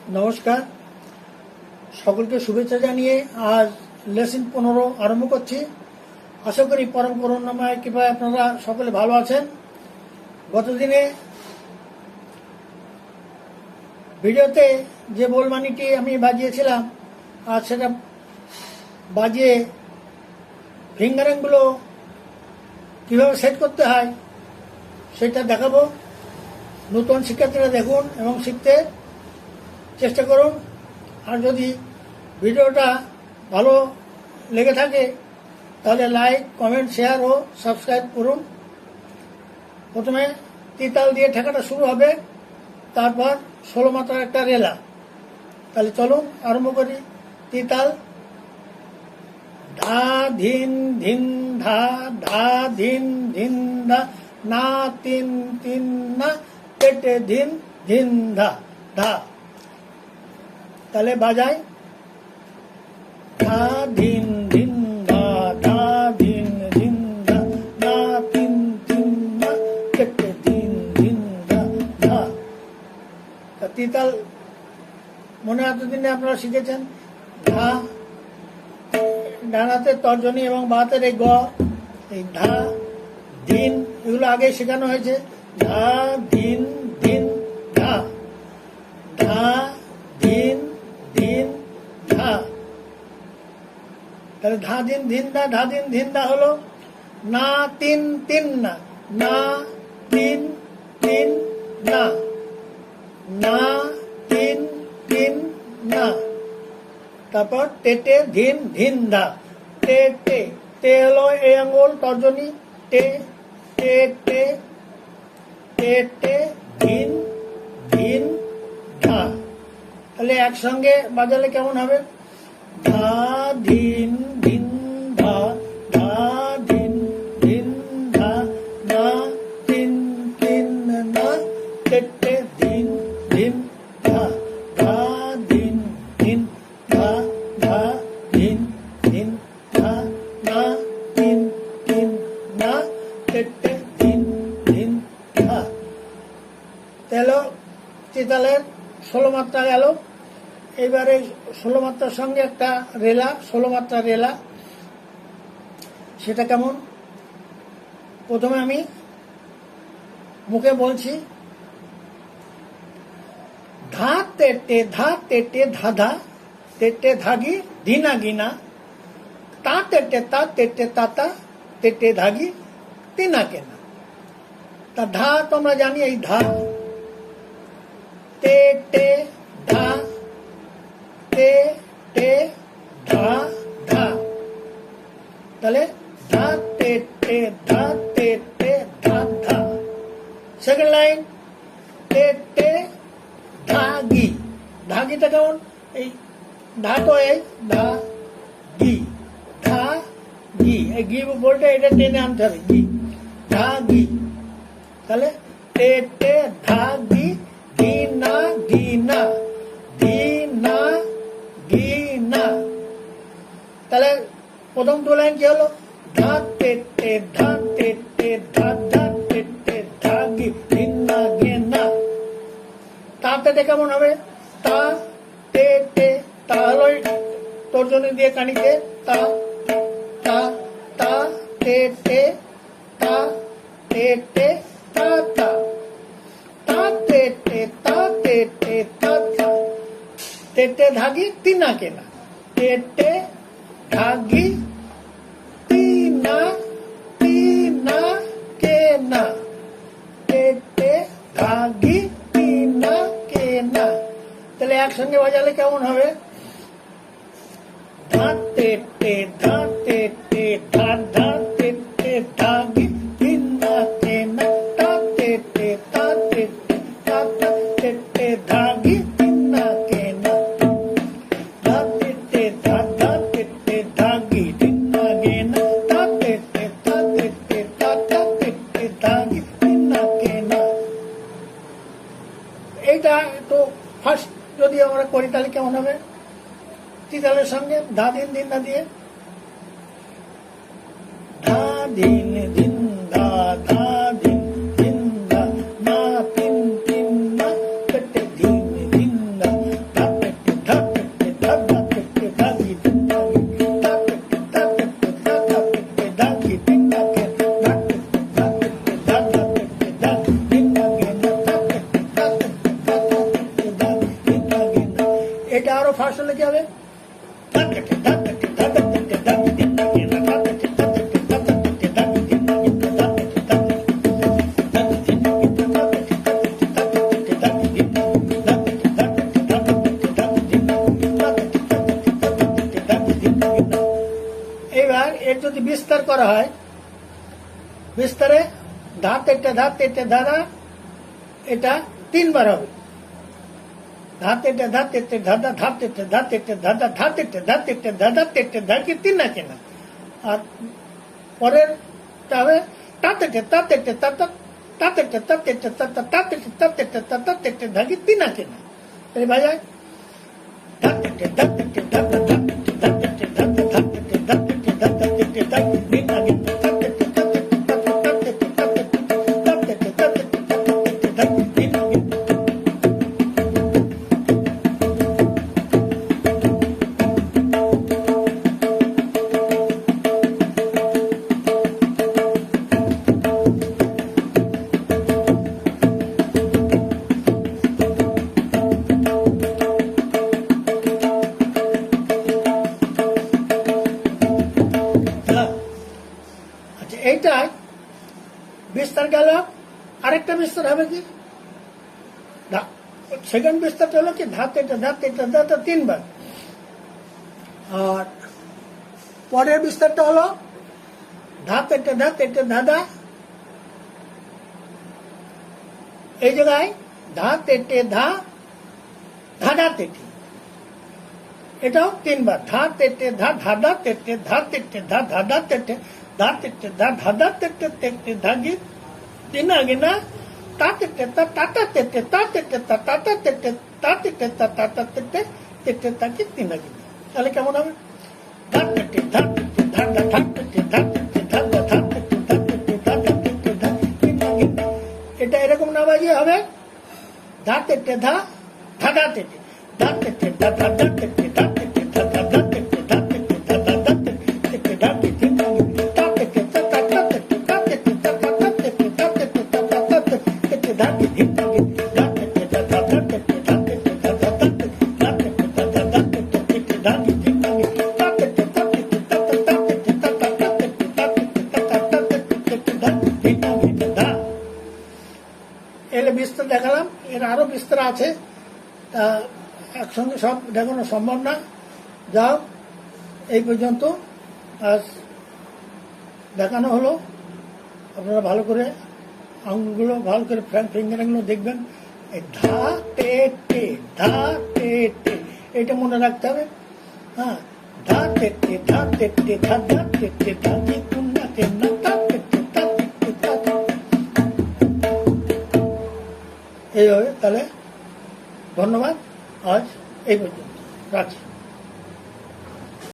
নমস্কার, সকলকে শুভেচ্ছা জানিয়ে আজ লেসন 15 আরম্ভ করছি। আশা করি পরম করুণাময় কৃপায় আপনারা সকলে ভালো আছেন। গতদিনে ভিডিওতে যে বোলমানিটি আমি বাজিয়েছিলাম আর সেটা বাজিয়ে ফিঙ্গারিংগুলো কীভাবে সেট করতে হয় সেটা দেখাবো। নতুন শিক্ষার্থীরা দেখুন এবং শিখতে চেষ্টা করুন। আর যদি ভিডিওটা ভালো লেগে থাকে তাহলে লাইক, কমেন্ট, শেয়ার ও সাবস্ক্রাইব করুন। প্রথমে তিতাল দিয়ে ঠেকাটা শুরু হবে, তারপর 16 মাত্রার একটা রেলা। তাহলে চলুন আরম্ভ করি। তিতাল ধা ধিন ধিন ধা, ধা ধিন ধিন ধা, না তিন তিন না, পেটে ধিন ধিন ধা, ধা। তাহলে বাজাই ধা ধিন ধিন ধা, ধা ধিন ধিন ধা, না তিন তিন না, পেটে ধিন ধিন ধা, ধা। তিতাল মনে এতদিনে আপনারা শিখেছেন। ধা, ডান হাতের তর্জনী এবং বাঁ হাতের এই গ, এই ধা ধিন, এগুলো আগে শেখানো হয়েছে। ধা ধিন ধিন ধা, ধা ধিন ধিন ধা। তাহলে ধা দিন ধিন দা, ধা দিন ধিন দা হলো না তিন তিন না, না তিন তিন না, না তিন তিন না। তারপর টেটে ধিন ধিন ধা, টে টে, টে হলো এই আঙ্গুল তর্জনী, টে টে টে, টে টে ধিন ধিন ধা। তাহলে একসঙ্গে বাজালে কেমন হবে? ধা ধিন ধিন ধা, ধা ধিন ধিন ধা, না তিন তিন না, টেটে ধিন ধিন ধা, ধা ধিন ধিন ধা, ধা ধিন ধিন ধা, না তিন তিন না, টেটে ধিন ধিন ধা। তাহলে তিতালের 16 মাত্রা গেল। এবারে 16 মাত্রার সঙ্গে একটা রেলা, 16 মাত্রা রেলা। সেটা কেমন? প্রথমে আমি মুখে বলছি ধা তেটে, ধা তেটে ধা ধা, তেটে ধাগি ধিনা গিনা, তা তেটে তা তেটে তাতা, তেটে ধাগি তিনা কেনা। তা ধা তো আমরা জানি এই ধা, তে টে ধা, তে টে ধা ধা। তাহলে ধা তে টে ধা, তে টে ধা ধা। সেকেন্ড লাইন তে টে ধাগি, ধাগিটা কেমন? এই ধা তো এই ধা গি, ধা গি, এই গি বলতে এটা টেনে আনতে হবে, গি ধা গি। তাহলে তে টে ধাগি গিনা গিনা, গিনা গিনা। তাহলে প্রথম 2 লাইন কি হলো? ধা তে টে ধা, তে টে ধা, ধা তে টে ধাগি গিনা গিনা। তাতে কেমন হবে? তা তে টে, তা হলো তর্জনী দিয়ে কানিতে, তা তা তা তে টে তা, তে টে তা তা, তা তে টে তা, তে টে তা তা। তেটে ধাগি তিনা কেনা, তেটে ধাগি তিনা তিনা কেনা, তেটে ধাগি তিনা কেনা। তাহলে একসঙ্গে বাজালে কেমন হবে? ধা তেটে ধা, তেটে ধা, ধা তেটে ধাগি তিনা কেনা, তা তেটে তা, তেটে তা তা, তেটে ধাগি তিনা কেনা, ধা তেটে ধা, ধা তেটে ধাগি তিনা কেনা, তা তেটে তা, তেটে তা তা, তেটে ধাগি তিনা কেনা। এইটা তো ফার্স্ট যদি আমরা করি তাহলে কেমন হবে? তিতালের সঙ্গে ধা দিন দিন না দিয়ে ধা দিন দিন ধা, ধা দিন দিন ধা, না তিন তিন না, পেটে দিন দিন ধা, এটা আরো ফাস্ট হলে কি হবে? এবার এর যদি বিস্তার করা হয়, বিস্তারে ধা তেটে ধাঁধা, এটা 3 বার হবে। ধা তেটে ধাঁধা, ধা তেটে ধাঁধা, ধা তেটে ধাঁধা তেটে ধা কি 3 আছে না? আর পরেরটা হবে তা তেটে তা তেটে তা তা তেটে তা তেটে তা তা তেটে তা তেটে তা তা তেটে ধা কি 3 আছে না? এই বাজায় ধা তেটে ধা তেটে ধাঁধা, ধা তেটে ধা তেটে ধাঁধা, ধা তেটে ধা তেটে ধাঁধা তেটে ধা কি 3 আগে না? তা তেটে তা তেটে তা তেটে তা তেটে তা তেটে তা তেটে তা তেটে ধা কি 3 আগে না? আচ্ছা, এইটাই বিস্তার গেল। আরেকটা বিস্তার হবে কি? সেকেন্ড বিস্তারটা হলো কি ধা তেটে ধা 3 বার। আর পরের বিস্তারটা হলো ধা তেটে ধাঁধা, এই জায়গায় ধা তেটে ধাঁধা তেটে, এটাও 3 বার। ধা তেটে ধাঁধা তেটে ধা তেটে ধাঁধা তেটে ধা তেটে ধাঁধা তেটে তেটে ধাগি 3 আগে না? তা তেটে তা তেটে তা তেটে তা তেটে তা তেটে তা তেটে তেটে তাকে 3 আগে না। তাহলে কেমন হবে? ধা তেটে ধাঁধা, ধা তেটে ধাঁধা, ধা তেটে ধাঁধা তেটে ধা 3 আগে না। এটা এরকম না বাজিয়ে হবে ধা তেটে ধাঁধা তেটে ধা তেটে ধাঁধা তেটে ধা তেটে ধাঁধা তেটে ধা তেটে ধাঁধা তেটে ধা 3 আগে না। তা তেটে তা তেটে তা তেটে তা তেটে তা তেটে তা তেটে ধা 3 আগে না। ধা তেটে ধাঁধা তেটে ধা তেটে ধাঁধা তেটে ধা তেটে ধাঁধা তেটে ধা 3 আগে না। তা তেটে তা তেটে তা তেটে তা তেটে তা তেটে ধা 3 আগে না। এলে বিস্তার দেখালাম, এর আরো বিস্তার আছে, তা একসঙ্গে সব দেখানো সম্ভব না। যাও, এই পর্যন্ত আজ দেখানো হলো। আপনারা ভালো করে আঙুলগুলো ভালো করে ফিঙ্গারগুলো দেখবেন। এই ধা তেটে এটা মনে রাখতে হবে। হ্যাঁ, ধা তেটে ধা তেটে ধা কি কুন্না তেন্না তা তেটে তা তেটে তা এই হবে। তাহলে ধন্যবাদ, আজ এই পর্যন্ত রাখছি।